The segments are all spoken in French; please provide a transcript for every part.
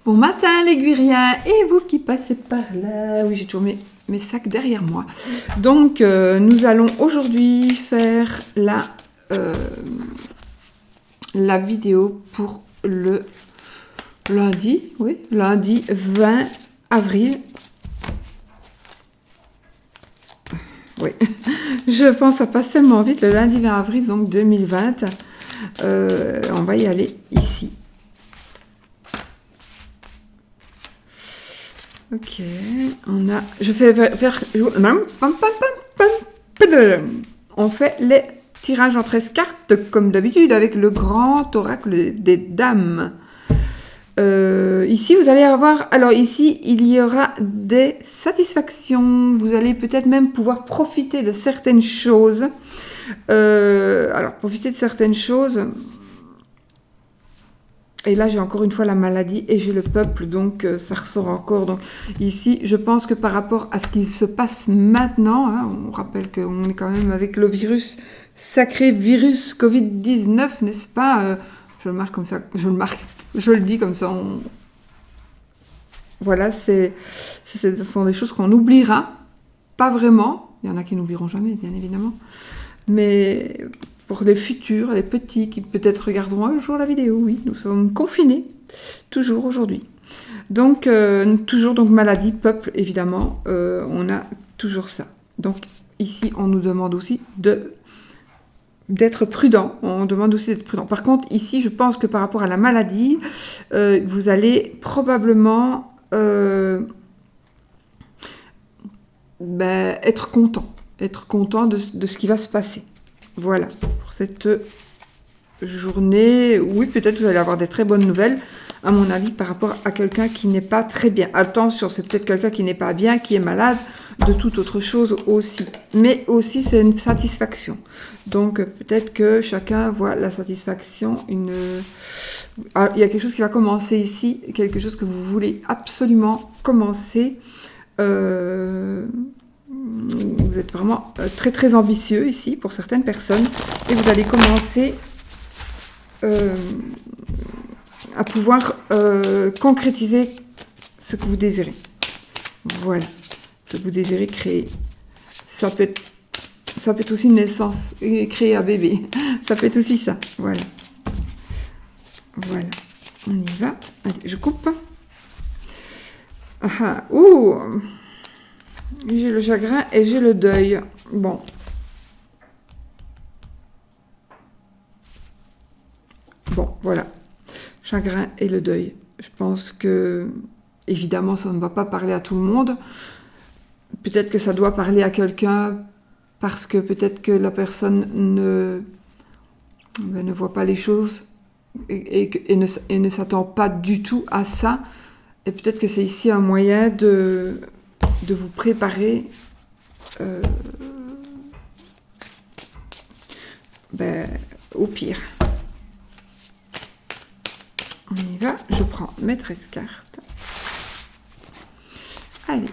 Bon matin les Guiriens et vous qui passez par là. Oui, j'ai toujours mes sacs derrière moi. Donc, nous allons aujourd'hui faire la vidéo pour le lundi, oui, lundi 20 avril. Oui, je pense que ça passe tellement vite, le lundi 20 avril, donc 2020. On va y aller ici. Ok, on a... Je fais faire... On fait les tirages en 13 cartes, comme d'habitude, avec le grand oracle des dames. Ici, vous allez avoir... Alors ici, il y aura des satisfactions. Vous allez peut-être même pouvoir profiter de certaines choses. Alors, profiter de certaines choses... Et là, j'ai encore une fois la maladie et j'ai le peuple, donc ça ressort encore. Donc ici, je pense que par rapport à ce qui se passe maintenant, hein, on rappelle qu'on est quand même avec le virus, sacré virus Covid-19, n'est-ce pas? Je le marque comme ça, je le dis comme ça. Voilà, ce sont des choses qu'on oubliera, pas vraiment. Il y en a qui n'oublieront jamais, bien évidemment. Mais... pour les futurs, les petits qui peut-être regarderont un jour la vidéo, oui, nous sommes confinés, toujours aujourd'hui. Donc, toujours donc maladie, peuple, évidemment, on a toujours ça. Donc, ici, on nous demande aussi d'être prudent. On demande aussi d'être prudent. Par contre, ici, je pense que par rapport à la maladie, vous allez probablement être content de ce qui va se passer. Voilà, pour cette journée, oui, peut-être vous allez avoir des très bonnes nouvelles, à mon avis, par rapport à quelqu'un qui n'est pas très bien. Attention, c'est peut-être quelqu'un qui n'est pas bien, qui est malade, de toute autre chose aussi. Mais aussi, c'est une satisfaction. Donc, peut-être que chacun voit la satisfaction, Alors, il y a quelque chose qui va commencer ici, quelque chose que vous voulez absolument commencer. Vous êtes vraiment très très ambitieux ici pour certaines personnes et vous allez commencer à pouvoir concrétiser ce que vous désirez. Voilà, ce que vous désirez créer. Ça peut être aussi une naissance, créer un bébé. Ça peut être aussi ça. Voilà. Voilà, on y va. Allez, je coupe. Ah, ouh! J'ai le chagrin et j'ai le deuil. Bon. Bon, voilà. Chagrin et le deuil. Je pense que, évidemment, ça ne va pas parler à tout le monde. Peut-être que ça doit parler à quelqu'un parce que peut-être que la personne ne voit pas les choses et ne s'attend pas du tout à ça. Et peut-être que c'est ici un moyen de vous préparer au pire. On y va. Je prends mes 13 cartes. Allez.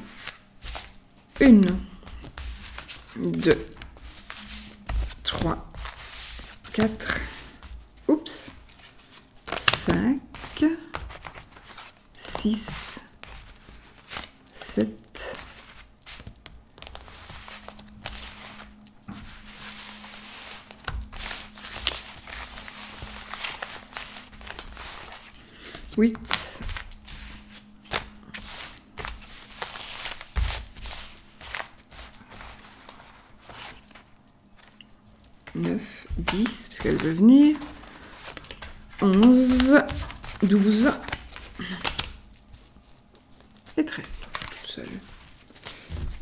1, 2, 3, 4, oups, 5, 6, 7, 8, 9, 10, parce qu'elle veut venir, 11, 12 et 13, toute seule.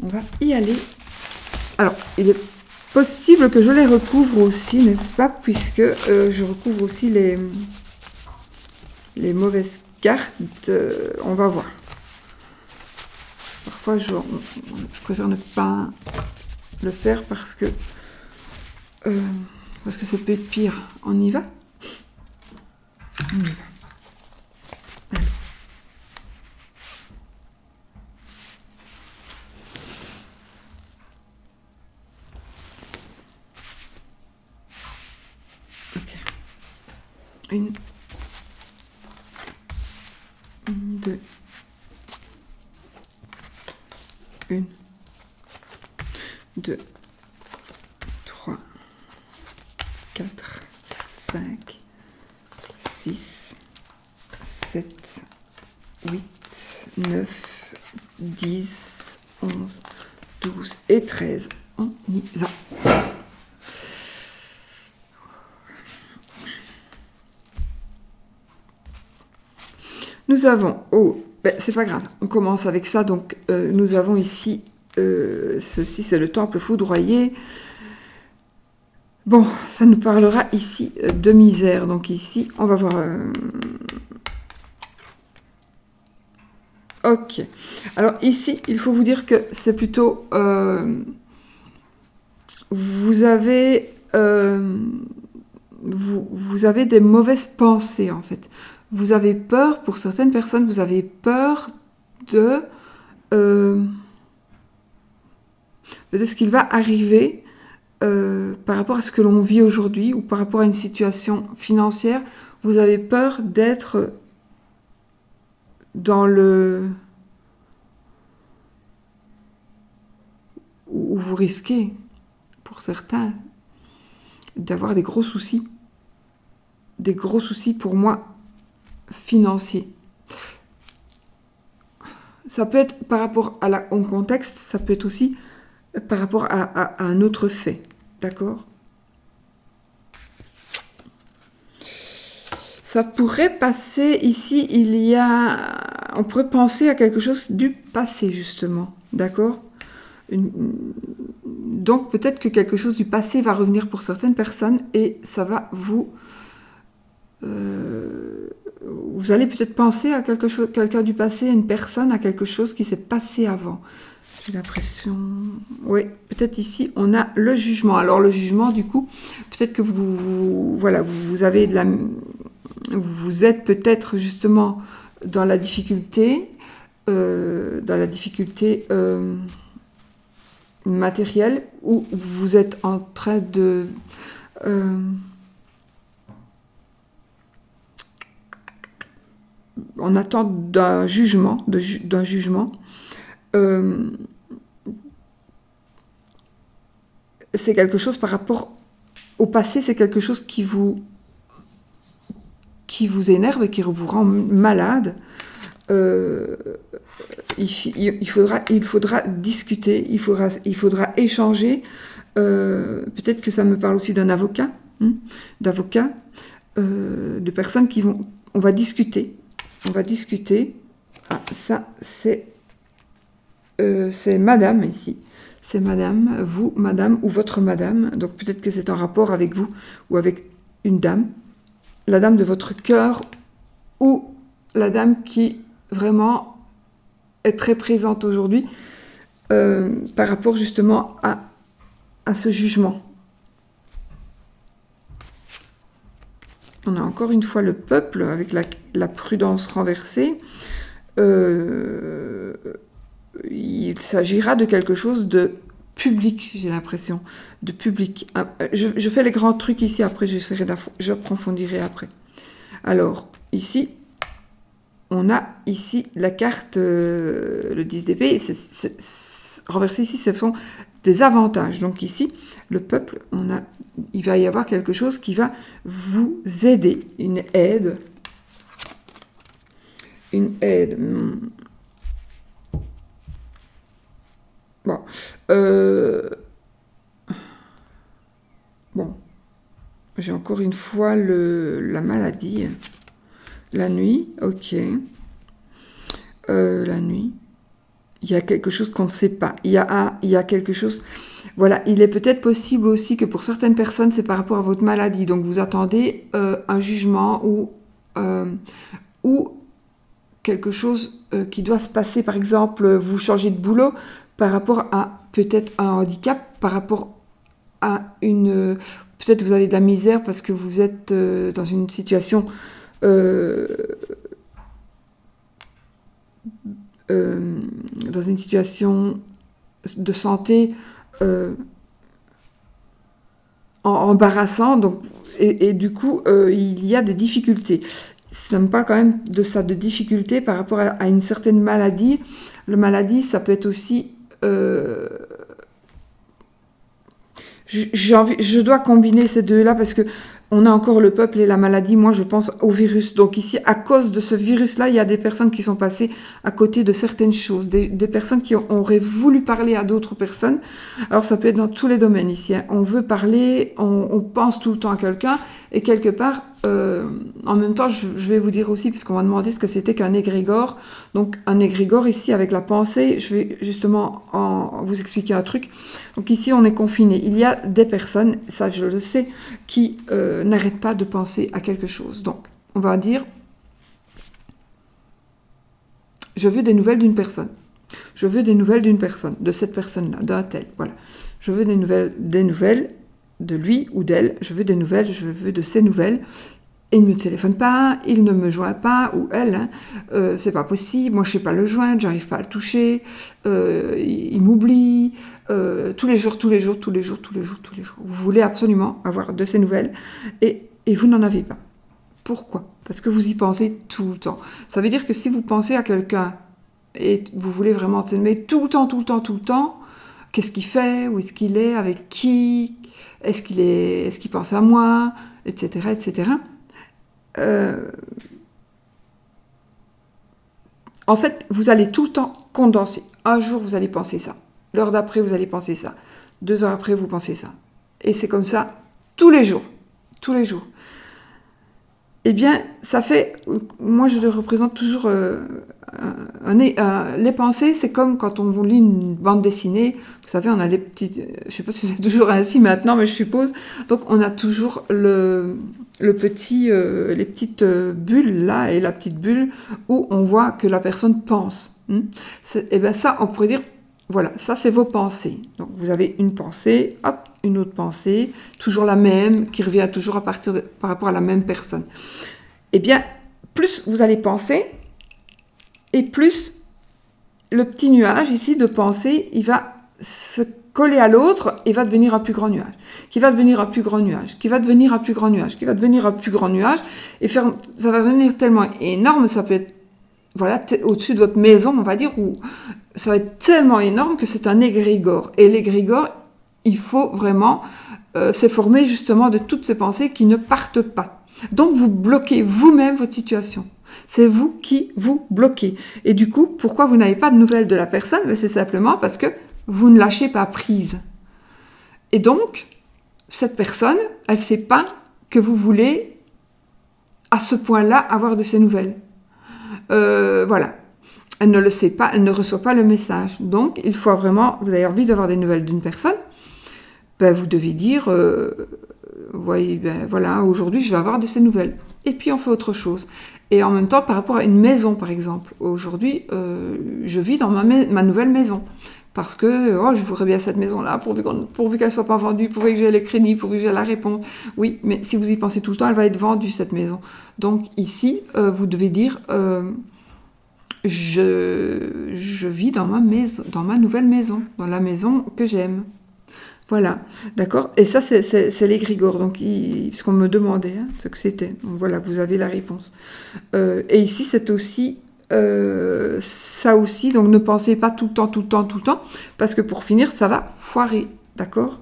On va y aller. Alors, il est possible que je les recouvre aussi, n'est-ce pas, puisque je recouvre aussi les mauvaises cartes. On va voir. Parfois, je préfère ne pas le faire parce que ça peut être pire. On y va? On y va. Allez. Ok. 1, 2, 2, 1, 2, 3, 4, 5, 6, 7, 8, 9, 10, 11, 12 et 13. On y va. Nous avons, c'est pas grave, on commence avec ça. Donc, nous avons ici, ceci, c'est le temple foudroyé. Bon, ça nous parlera ici de misère. Donc ici, on va voir... Ok. Alors ici, il faut vous dire que c'est plutôt... vous avez des mauvaises pensées, en fait. Vous avez peur, pour certaines personnes, vous avez peur de ce qu'il va arriver par rapport à ce que l'on vit aujourd'hui ou par rapport à une situation financière. Vous avez peur d'être dans le... où vous risquez, pour certains, d'avoir des gros soucis. Des gros soucis, pour moi, financiers. Ça peut être par rapport au contexte, ça peut être aussi par rapport à un autre fait. D'accord ? Ça pourrait passer ici, on pourrait penser à quelque chose du passé, justement. D'accord ? Donc peut-être que quelque chose du passé va revenir pour certaines personnes et ça va vous allez peut-être penser à quelqu'un du passé, à une personne, à quelque chose qui s'est passé avant. J'ai l'impression... Oui, peut-être ici, on a le jugement. Alors le jugement, du coup, peut-être que vous avez vous êtes peut-être justement dans la difficulté, matérielle, ou vous êtes en train de... en attente d'un jugement, c'est quelque chose par rapport au passé, c'est quelque chose qui vous énerve et qui vous rend malade. Il faudra discuter, il faudra échanger. Peut-être que ça me parle aussi d'un avocat, de personnes qui vont... On va discuter. Ah, ça, c'est madame ici. C'est madame, vous, madame, ou votre madame. Donc peut-être que c'est en rapport avec vous ou avec une dame. La dame de votre cœur ou la dame qui vraiment est très présente aujourd'hui par rapport justement à ce jugement. On a encore une fois le peuple avec la prudence renversée. Il s'agira de quelque chose de public, j'ai l'impression, de public. Je fais les grands trucs ici, après j'approfondirai après. Alors, ici, on a ici la carte, le 10 d'épée, renversé ici, ce sont des avantages. Donc ici, le peuple, il va y avoir quelque chose qui va vous aider, une aide. Bon. J'ai encore une fois la maladie. La nuit, ok. La nuit. Il y a quelque chose qu'on ne sait pas. Il y a quelque chose... Voilà, il est peut-être possible aussi que pour certaines personnes, c'est par rapport à votre maladie. Donc, vous attendez un jugement ou quelque chose qui doit se passer. Par exemple, vous changez de boulot par rapport à peut-être un handicap, par rapport à une... Peut-être vous avez de la misère parce que vous êtes dans une situation... dans une situation de santé embarrassante, donc, et du coup il y a des difficultés. ça me parle quand même de ça, de difficulté par rapport à une certaine maladie. La maladie, ça peut être aussi... je dois combiner ces deux-là parce que on a encore le peuple et la maladie. Moi, je pense au virus. Donc ici, à cause de ce virus-là, il y a des personnes qui sont passées à côté de certaines choses, des personnes qui auraient voulu parler à d'autres personnes. Alors ça peut être dans tous les domaines ici, hein. On veut parler, on pense tout le temps à quelqu'un et quelque part, en même temps, je vais vous dire aussi, puisqu'on m'a demandé ce que c'était qu'un égrégore. Donc un égrégore ici avec la pensée, je vais justement vous expliquer un truc. Donc ici, on est confiné. Il y a des personnes, ça je le sais, qui n'arrêtent pas de penser à quelque chose. Donc, on va dire, je veux des nouvelles d'une personne. Je veux des nouvelles d'une personne, de cette personne-là, d'un tel. Voilà. Je veux des nouvelles de lui ou d'elle. Je veux des nouvelles, je veux de ses nouvelles. Et il ne me téléphone pas, il ne me joint pas, ou elle, hein, c'est pas possible, moi je sais pas le joindre, j'arrive pas à le toucher, il m'oublie, tous les jours. Vous voulez absolument avoir de ces nouvelles, et vous n'en avez pas. Pourquoi? Parce que vous y pensez tout le temps. Ça veut dire que si vous pensez à quelqu'un, et vous voulez vraiment t'aimer tout le temps, qu'est-ce qu'il fait, où est-ce qu'il est, avec qui, est-ce qu'il pense à moi, etc. En fait, vous allez tout le temps condenser. Un jour, vous allez penser ça. L'heure d'après, vous allez penser ça. 2 heures après, vous pensez ça. Et c'est comme ça tous les jours. Eh bien, ça fait... Moi, je le représente toujours... les pensées, c'est comme quand on vous lit une bande dessinée. Vous savez, on a les petites... Je ne sais pas si c'est toujours ainsi maintenant, mais je suppose. Donc, on a toujours les petites bulles là, et la petite bulle où on voit que la personne pense. Et bien ça, on pourrait dire, voilà, ça c'est vos pensées. Donc vous avez une pensée, hop, une autre pensée, toujours la même, qui revient toujours par rapport à la même personne. Eh bien, plus vous allez penser, et plus le petit nuage ici de pensée, il va se coller à l'autre et va devenir un plus grand nuage, qui va devenir un plus grand nuage, qui va devenir un plus grand nuage, qui va devenir un plus grand nuage, et ça va devenir tellement énorme, ça peut être, voilà, au-dessus de votre maison, on va dire, où ça va être tellement énorme que c'est un égrégore. Et l'égrégore, il faut vraiment se former justement de toutes ces pensées qui ne partent pas. Donc vous bloquez vous-même votre situation. C'est vous qui vous bloquez. Et du coup, pourquoi vous n'avez pas de nouvelles de la personne? C'est simplement parce que vous ne lâchez pas prise. Et donc, cette personne, elle ne sait pas que vous voulez, à ce point-là, avoir de ses nouvelles. Voilà. Elle ne le sait pas, elle ne reçoit pas le message. Donc, il faut vraiment, vous avez envie d'avoir des nouvelles d'une personne, ben, vous devez dire, voyez, ben, voilà, aujourd'hui, je vais avoir de ses nouvelles. Et puis, on fait autre chose. Et en même temps, par rapport à une maison, par exemple. Aujourd'hui, je vis dans ma nouvelle maison. Parce que je voudrais bien cette maison-là, pourvu qu'elle ne soit pas vendue, pourvu que j'ai les crédits, pourvu que j'ai la réponse. Oui, mais si vous y pensez tout le temps, elle va être vendue, cette maison. Donc ici, vous devez dire, je vis dans ma maison, dans ma nouvelle maison, dans la maison que j'aime. Voilà, d'accord. Et ça, c'est l'égrégore, donc ce qu'on me demandait, hein, ce que c'était. Donc voilà, vous avez la réponse. Et ici, c'est aussi... ça aussi, donc ne pensez pas tout le temps, parce que pour finir, ça va foirer, d'accord?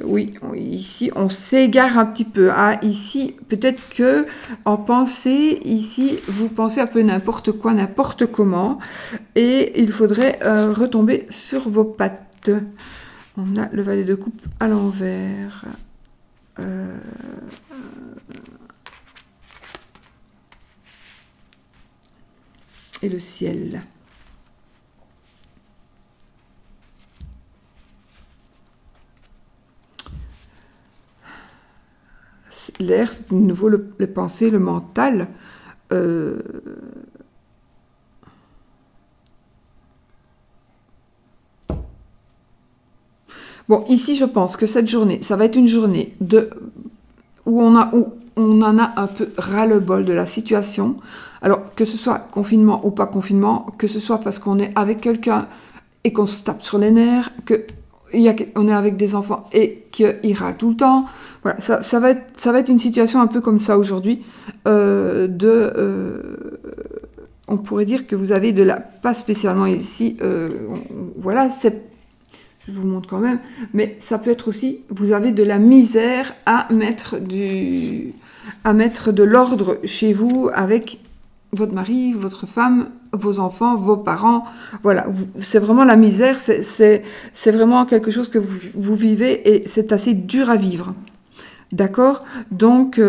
Oui, ici, on s'égare un petit peu. Ah, ici, peut-être que en pensée, ici, vous pensez un peu n'importe quoi, n'importe comment, et il faudrait retomber sur vos pattes. On a le valet de coupe à l'envers. Et le ciel. L'air, c'est de nouveau les pensées, le mental. Bon, ici, je pense que cette journée, ça va être une journée où on en a un peu ras-le-bol de la situation. Alors, que ce soit confinement ou pas confinement, que ce soit parce qu'on est avec quelqu'un et qu'on se tape sur les nerfs, que on est avec des enfants et qu'il râle tout le temps. Voilà, ça va être une situation un peu comme ça aujourd'hui. On pourrait dire que vous avez pas spécialement ici, voilà, je vous montre quand même, mais ça peut être aussi, vous avez de la misère à mettre de l'ordre chez vous avec votre mari, votre femme, vos enfants, vos parents. Voilà, c'est vraiment la misère, c'est vraiment quelque chose que vous vivez et c'est assez dur à vivre. D'accord ? Donc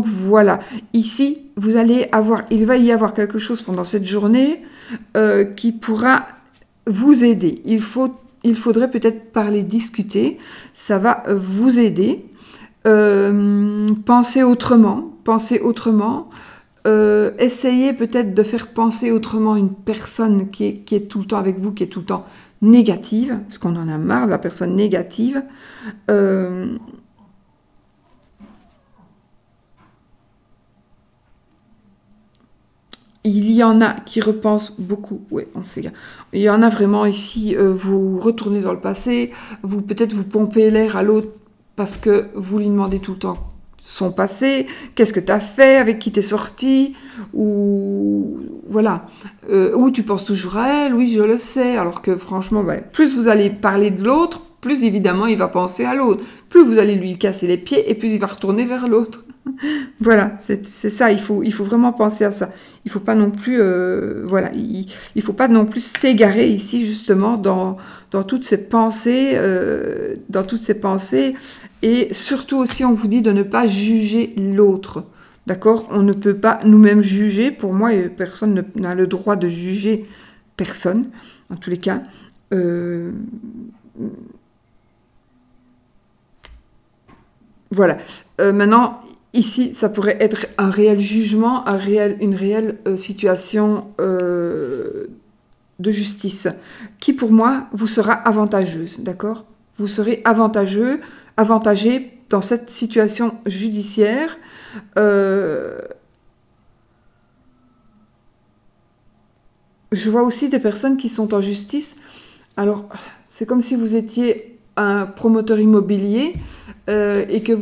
voilà, ici, il va y avoir quelque chose pendant cette journée qui pourra vous aider. Il faudrait peut-être parler, discuter, ça va vous aider. Pensez autrement, essayez peut-être de faire penser autrement une personne qui est tout le temps avec vous, qui est tout le temps négative, parce qu'on en a marre de la personne négative. Il y en a qui repensent beaucoup, ouais, on sait. Il y en a vraiment ici, vous retournez dans le passé, peut-être vous pompez l'air à l'autre parce que vous lui demandez tout le temps son passé, qu'est-ce que tu as fait, avec qui t'es sorti, ou voilà, ou tu penses toujours à elle, oui je le sais, alors que franchement, plus vous allez parler de l'autre, plus évidemment il va penser à l'autre, plus vous allez lui casser les pieds et plus il va retourner vers l'autre. Voilà, c'est ça, il faut vraiment penser à ça. Il faut pas non plus, voilà, il faut pas non plus s'égarer ici justement dans toutes ces pensées, et surtout aussi on vous dit de ne pas juger l'autre, d'accord ? On ne peut pas nous-mêmes juger. Pour moi, personne n'a le droit de juger personne, en tous les cas. Voilà. Maintenant. Ici, ça pourrait être un réel jugement, une réelle situation de justice, qui pour moi vous sera avantageuse, d'accord ? Vous serez avantagé dans cette situation judiciaire. Je vois aussi des personnes qui sont en justice. Alors, c'est comme si vous étiez un promoteur immobilier et que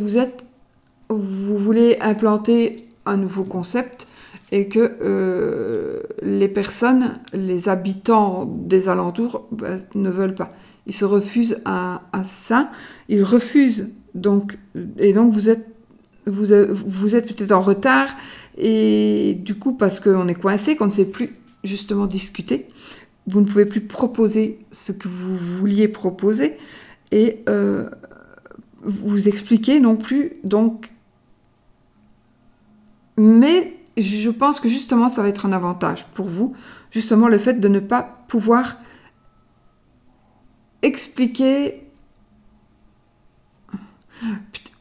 vous voulez implanter un nouveau concept et que les personnes, les habitants des alentours ne veulent pas. Ils se refusent à ça. Ils refusent. Donc vous êtes peut-être en retard et du coup, parce qu'on est coincé, qu'on ne sait plus justement discuter, vous ne pouvez plus proposer ce que vous vouliez proposer et vous expliquer non plus. Donc, mais je pense que justement, ça va être un avantage pour vous. Justement, le fait de ne pas pouvoir expliquer...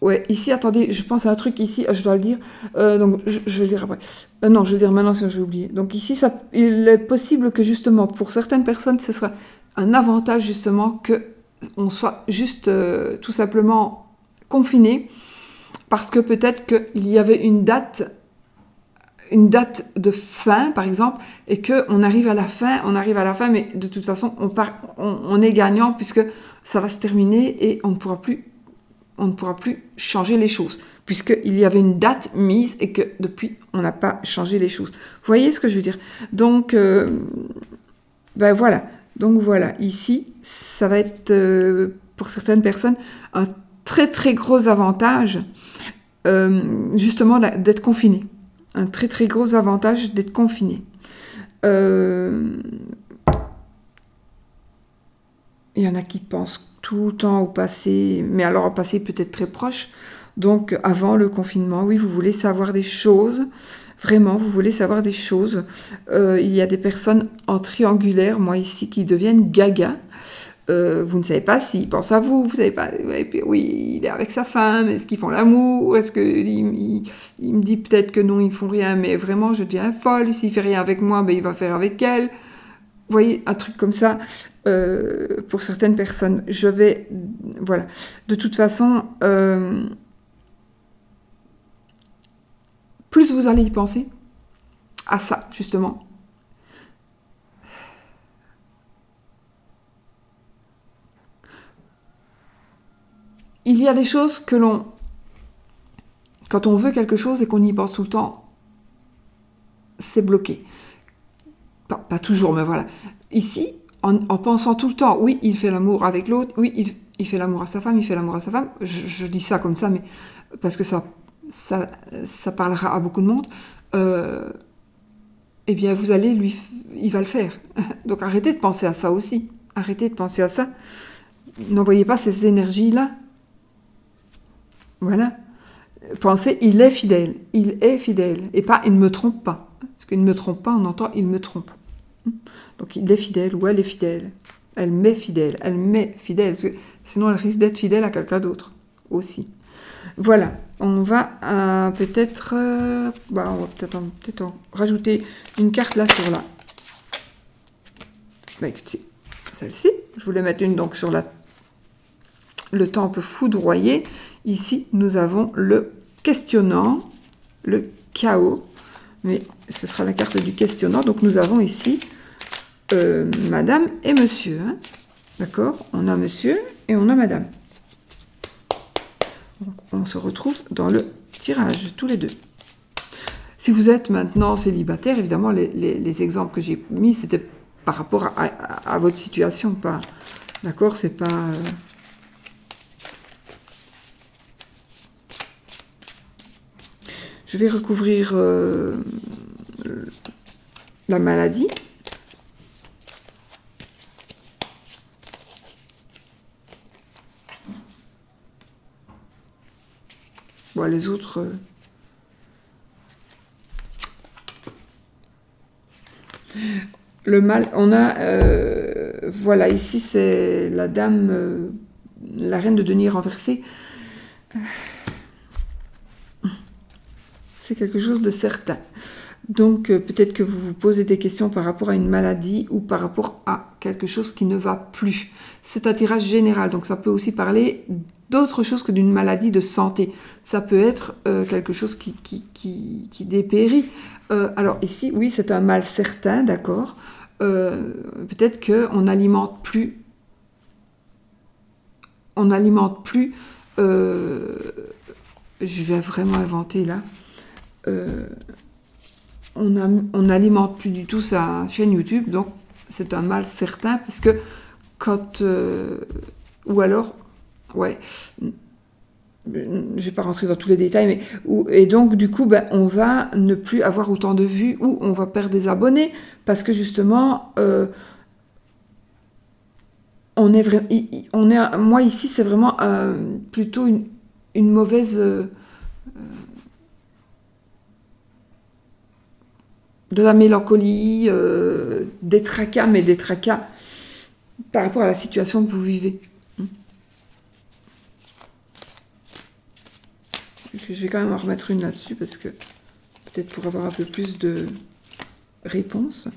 Ouais, ici, attendez, je pense à un truc ici, je dois le dire. Donc, je vais le dire après. Non, je vais le dire maintenant, sinon je vais oublier. Donc ici, il est possible que justement, pour certaines personnes, ce sera un avantage justement qu'on soit juste tout simplement confiné, parce que peut-être qu'il y avait une date de fin, par exemple, et qu'on arrive à la fin, mais de toute façon, on est gagnant puisque ça va se terminer et on ne pourra plus changer les choses, puisqu'il y avait une date mise et que depuis, on n'a pas changé les choses. Vous voyez ce que je veux dire ? Donc, voilà. Donc voilà, ici, ça va être, pour certaines personnes, un très très gros avantage, justement, d'être confiné. Un très très gros avantage d'être confiné. Il y en a qui pensent tout le temps au passé, mais alors au passé peut-être très proche. Donc avant le confinement, oui, vous voulez savoir des choses. Vraiment, vous voulez savoir des choses. Il y a des personnes en triangulaire, moi ici, qui deviennent gaga. Vous ne savez pas s'il pense à vous, vous savez pas, oui, il est avec sa femme, est-ce qu'ils font l'amour, est-ce qu'il me dit peut-être que non, ils font rien, mais vraiment, je deviens folle, s'il fait rien avec moi, il va faire avec elle. Vous voyez, un truc comme ça, pour certaines personnes, voilà. De toute façon, plus vous allez y penser, à ça, justement, il y a des choses que l'on... Quand on veut quelque chose et qu'on y pense tout le temps, c'est bloqué. Pas toujours, mais voilà. Ici, en pensant tout le temps, oui, il fait l'amour avec l'autre, oui, il fait l'amour à sa femme, il fait l'amour à sa femme, je dis ça comme ça, mais parce que ça parlera à beaucoup de monde, eh bien, il va le faire. Donc, arrêtez de penser à ça aussi. Arrêtez de penser à ça. N'envoyez pas ces énergies-là. Voilà. Pensez, il est fidèle. Il est fidèle. Et pas, il ne me trompe pas. Parce qu'il ne me trompe pas, on entend, il me trompe. Donc, il est fidèle ou elle est fidèle. Elle m'est fidèle. Elle m'est fidèle. Parce que sinon, elle risque d'être fidèle à quelqu'un d'autre aussi. Voilà. On va peut-être en rajouter une carte là sur la... Bah, écoutez, celle-ci. Je voulais mettre une donc sur le temple foudroyé. Ici, nous avons le questionnant, le chaos. Mais ce sera la carte du questionnant. Donc, nous avons ici madame et monsieur. Hein. D'accord? On a monsieur et on a madame. Donc, on se retrouve dans le tirage, tous les deux. Si vous êtes maintenant célibataire, évidemment, les exemples que j'ai mis, c'était par rapport à votre situation. Pas, d'accord? C'est pas... Je vais recouvrir la maladie. Bon, les autres... Le mal, on a... voilà, ici, c'est la dame, la reine de denier renversée. C'est quelque chose de certain. Donc, peut-être que vous vous posez des questions par rapport à une maladie ou par rapport à quelque chose qui ne va plus. C'est un tirage général, donc ça peut aussi parler d'autre chose que d'une maladie de santé. Ça peut être quelque chose qui dépérit. Alors ici, oui, c'est un mal certain, d'accord. Peut-être qu'on n'alimente plus... On n'alimente plus... je vais vraiment inventer là. On n'alimente plus du tout sa chaîne YouTube, donc c'est un mal certain, puisque quand... ou alors... Ouais, je ne vais pas rentrer dans tous les détails, mais... et donc, du coup, ben, on va ne plus avoir autant de vues, ou on va perdre des abonnés, parce que justement... moi, ici, c'est vraiment plutôt une mauvaise... de la mélancolie, des tracas, mais des tracas par rapport à la situation que vous vivez. Je vais quand même en remettre une là-dessus, parce que peut-être pour avoir un peu plus de réponses.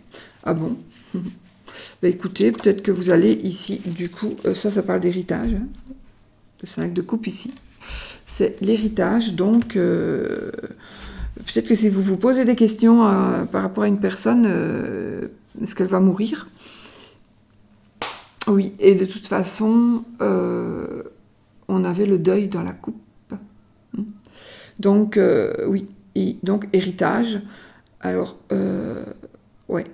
Ah bon? Ben écoutez, peut-être que vous allez ici, du coup, ça parle d'héritage. Hein. Le 5 de coupe ici. C'est l'héritage, donc... peut-être que si vous vous posez des questions par rapport à une personne, est-ce qu'elle va mourir? Oui, et de toute façon, on avait le deuil dans la coupe. Donc, oui, donc héritage. Alors, ouais,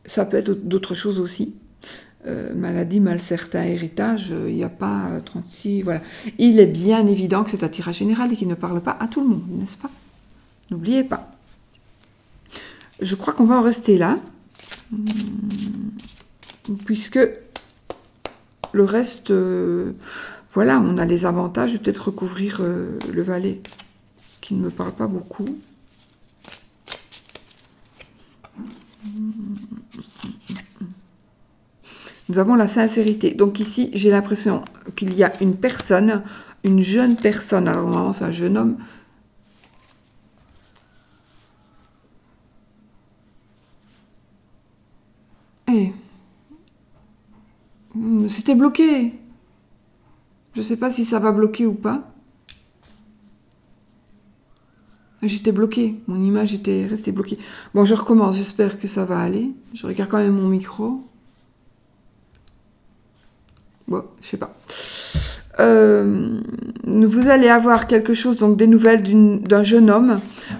ça peut être d'autres choses aussi. Maladie, mal certain, héritage, il n'y a pas 36, voilà. Il est bien évident que c'est un tirage général et qu'il ne parle pas à tout le monde, n'est-ce pas? N'oubliez pas. Je crois qu'on va en rester là. Puisque le reste, voilà, on a les avantages. Je vais peut-être recouvrir le valet, qui ne me parle pas beaucoup. Nous avons la sincérité. Donc ici, j'ai l'impression qu'il y a une personne, une jeune personne. Alors normalement, c'est un jeune homme. C'était bloqué. Je ne sais pas si ça va bloquer ou pas. J'étais bloquée. Mon image était restée bloquée. Bon, je recommence. J'espère que ça va aller. Je regarde quand même mon micro. Bon, je sais pas. vous allez avoir quelque chose, donc des nouvelles d'un jeune homme,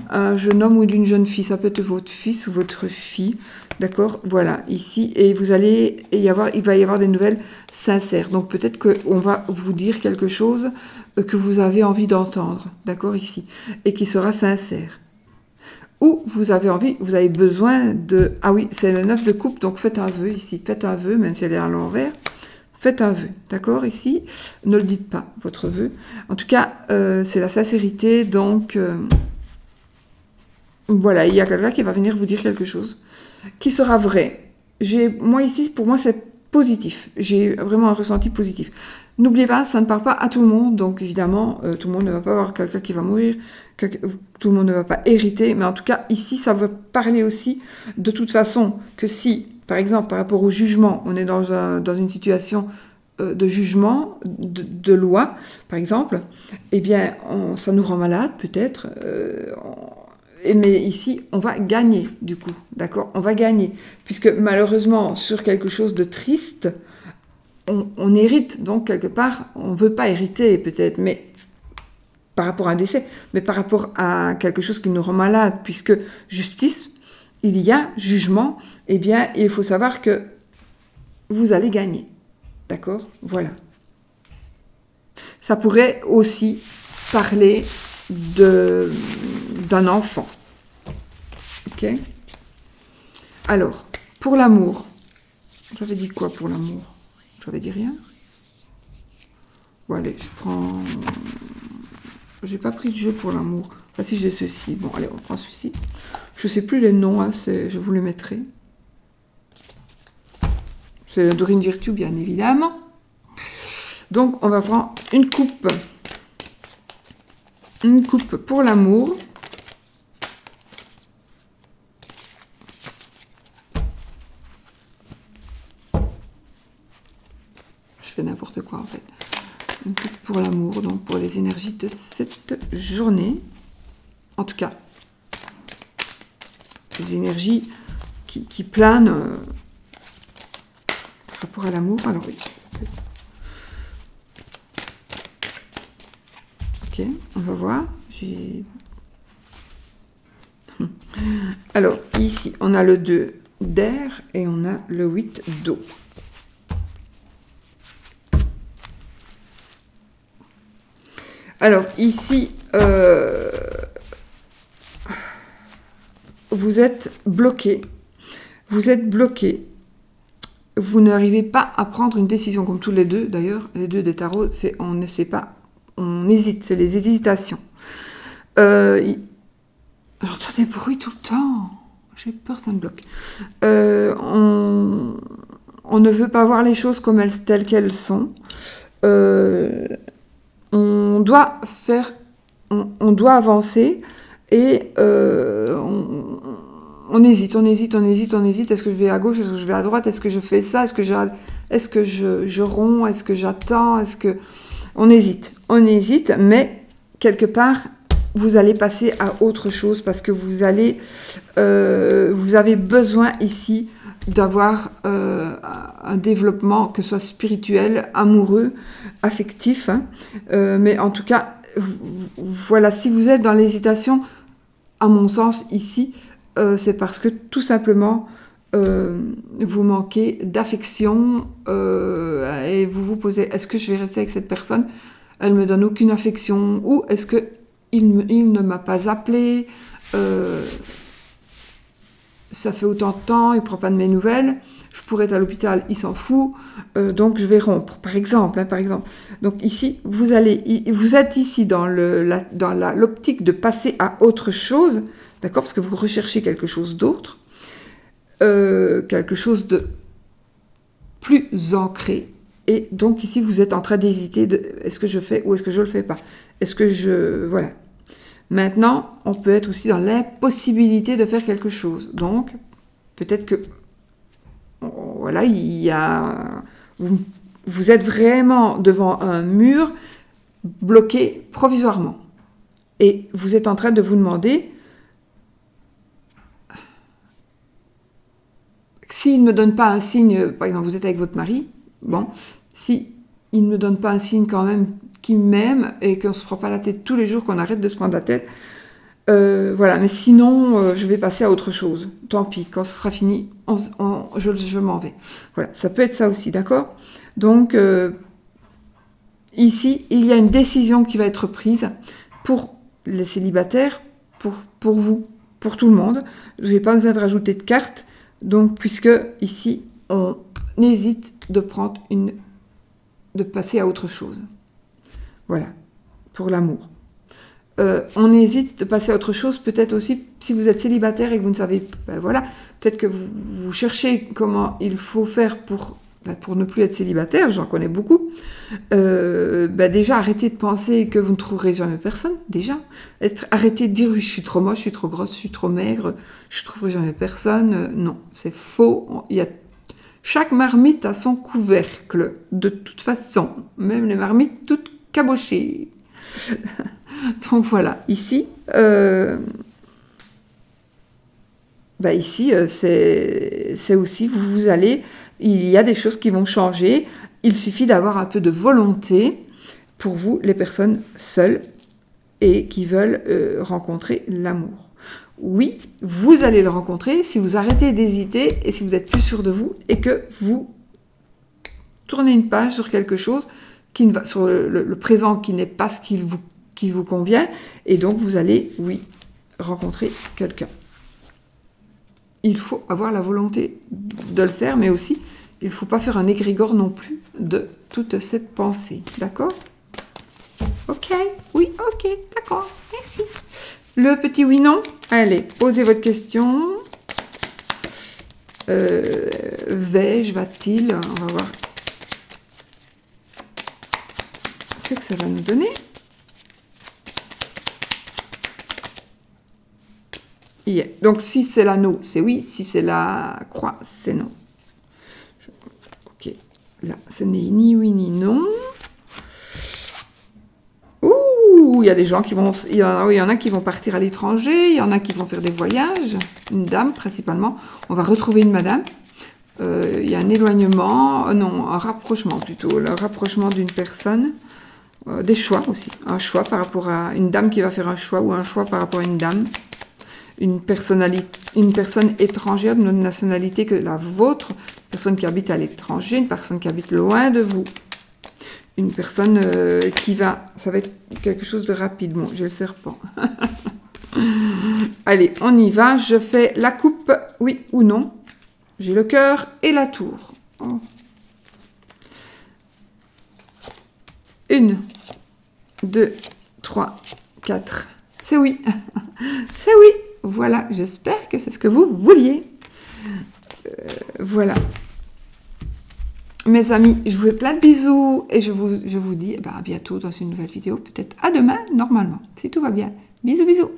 un jeune homme ou d'une jeune fille, ça peut être votre fils ou votre fille, d'accord, voilà, ici, et il va y avoir des nouvelles sincères, donc peut-être qu'on va vous dire quelque chose que vous avez envie d'entendre, d'accord, ici, et qui sera sincère. Ou vous avez besoin de... Ah oui, c'est le 9 de coupe, donc faites un vœu ici, faites un vœu, même si elle est à l'envers. Faites un vœu, d'accord, ici. Ne le dites pas, votre vœu. En tout cas, c'est la sincérité, donc... voilà, il y a quelqu'un qui va venir vous dire quelque chose qui sera vrai. Moi ici, pour moi, c'est positif. J'ai vraiment un ressenti positif. N'oubliez pas, ça ne parle pas à tout le monde, donc évidemment, tout le monde ne va pas avoir quelqu'un qui va mourir, tout le monde ne va pas hériter, mais en tout cas, ici, ça veut parler aussi, de toute façon, que si, par exemple, par rapport au jugement, on est dans une situation de jugement, de loi, par exemple, eh bien, ça nous rend malade, peut-être, mais ici, on va gagner, du coup, d'accord? On va gagner, puisque malheureusement, sur quelque chose de triste, on hérite, donc quelque part, on ne veut pas hériter peut-être, mais par rapport à un décès, mais par rapport à quelque chose qui nous rend malade, puisque justice, il y a jugement, eh bien, il faut savoir que vous allez gagner, d'accord? Voilà. Ça pourrait aussi parler d'un enfant, ok? Alors, pour l'amour, j'avais dit quoi pour l'amour? J'avais dit rien. Bon, allez, je prends... J'ai pas pris de jeu pour l'amour. Ah si, j'ai ceci. Bon, allez, on prend celui-ci. Je sais plus les noms, hein, je vous les mettrai. C'est Dorine Virtue, bien évidemment. Donc, on va prendre une coupe. Une coupe pour l'amour. Je fais n'importe quoi, en fait. Une coupe pour l'amour, donc pour les énergies de cette journée. En tout cas, les énergies qui planent par rapport à l'amour. Alors oui. Ok, on va voir. Alors, ici, on a le 2 d'air et on a le 8 d'eau. Alors, ici, vous êtes bloqué. Vous êtes bloqué. Vous n'arrivez pas à prendre une décision, comme tous les deux, d'ailleurs. Les deux des tarots, on ne sait pas. On hésite, c'est les hésitations. J'entends des bruits tout le temps. J'ai peur, ça me bloque. On ne veut pas voir les choses comme telles qu'elles sont. On doit avancer et on hésite. Est-ce que je vais à gauche? Est-ce que je vais à droite? Est-ce que je fais ça? Est-ce que je romps? Est-ce que j'attends? On hésite, mais quelque part, vous allez passer à autre chose parce que vous avez besoin ici d'avoir un développement, que ce soit spirituel, amoureux, affectif. Hein. Mais en tout cas, voilà, si vous êtes dans l'hésitation, à mon sens, ici, c'est parce que tout simplement, vous manquez d'affection et vous vous posez, est-ce que je vais rester avec cette personne? Elle me donne aucune affection, ou est-ce que il ne m'a pas appelé, ça fait autant de temps, il ne prend pas de mes nouvelles, je pourrais être à l'hôpital, il s'en fout, donc je vais rompre, par exemple. Donc ici, vous êtes ici dans l'optique de passer à autre chose, d'accord, parce que vous recherchez quelque chose d'autre, quelque chose de plus ancré. Et donc ici, vous êtes en train d'hésiter, est-ce que je fais ou est-ce que je ne le fais pas? Voilà. Maintenant, on peut être aussi dans l'impossibilité de faire quelque chose. Donc, peut-être que, voilà, vous êtes vraiment devant un mur bloqué provisoirement. Et vous êtes en train de vous demander, s'il ne me donne pas un signe, par exemple, vous êtes avec votre mari, bon, si il ne me donne pas un signe quand même qu'il m'aime et qu'on ne se prend pas la tête tous les jours, qu'on arrête de se prendre la tête. Voilà, mais sinon, je vais passer à autre chose. Tant pis, quand ce sera fini, je m'en vais. Voilà, ça peut être ça aussi, d'accord? Donc, ici, il y a une décision qui va être prise pour les célibataires, pour vous, pour tout le monde. Je n'ai pas besoin de rajouter de cartes, donc, puisque ici, on hésite de passer à autre chose. Voilà, pour l'amour. On hésite de passer à autre chose, peut-être aussi si vous êtes célibataire et que vous ne savez pas, voilà, peut-être que vous cherchez comment il faut faire pour ne plus être célibataire, j'en connais beaucoup. Déjà, arrêtez de penser que vous ne trouverez jamais personne, déjà. Arrêtez de dire, oui, je suis trop moche, je suis trop grosse, je suis trop maigre, je ne trouverai jamais personne. Non, c'est faux. Chaque marmite a son couvercle, de toute façon, même les marmites toutes cabochées. Donc voilà, ici, c'est aussi, il y a des choses qui vont changer, il suffit d'avoir un peu de volonté pour vous, les personnes seules et qui veulent rencontrer l'amour. Oui, vous allez le rencontrer si vous arrêtez d'hésiter et si vous êtes plus sûr de vous et que vous tournez une page sur quelque chose sur le présent qui n'est pas ce qui vous convient, et donc vous allez, oui, rencontrer quelqu'un. Il faut avoir la volonté de le faire, mais aussi, il ne faut pas faire un égrégore non plus de toutes ces pensées. D'accord? Ok, oui, ok, d'accord, merci. Le petit oui-non, allez, posez votre question. Vais-je, va-t-il? On va voir ce que ça va nous donner. Yeah. Donc, si c'est l'anneau, c'est oui. Si c'est la croix, c'est non. Ok. Là, ce n'est ni oui ni non. Ouh, il y a des gens qui vont... Il y en a qui vont partir à l'étranger. Il y en a qui vont faire des voyages. Une dame, principalement. On va retrouver une madame. Il y a un éloignement. Non, un rapprochement, plutôt. Le rapprochement d'une personne. Des choix aussi. Un choix par rapport à une dame qui va faire un choix ou un choix par rapport à une dame. Une personne étrangère de notre nationalité que la vôtre, une personne qui habite à l'étranger, une personne qui habite loin de vous, une personne qui va... Ça va être quelque chose de rapide. Bon, j'ai le serpent. Allez, on y va. Je fais la coupe, oui ou non. J'ai le cœur et la tour. Oh. 1, 2, 3, 4. C'est oui. C'est oui. Voilà, j'espère que c'est ce que vous vouliez. Voilà. Mes amis, je vous fais plein de bisous et je vous dis à bientôt dans une nouvelle vidéo. Peut-être à demain, normalement, si tout va bien. Bisous, bisous.